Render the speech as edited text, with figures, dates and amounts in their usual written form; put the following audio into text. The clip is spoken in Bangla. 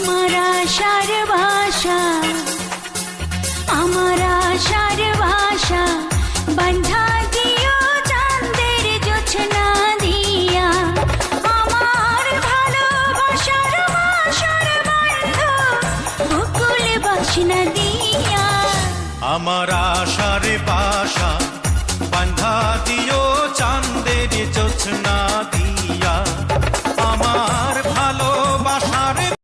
আমার আশার ভাষা, আমার আশার ভাষা, বন্ধা দিও চাঁদের জোছনা দিয়া। আমার ভালোবাসার ভাষার বন্ধ বকুল বাসনা দিয়া। আমার আশার বাসা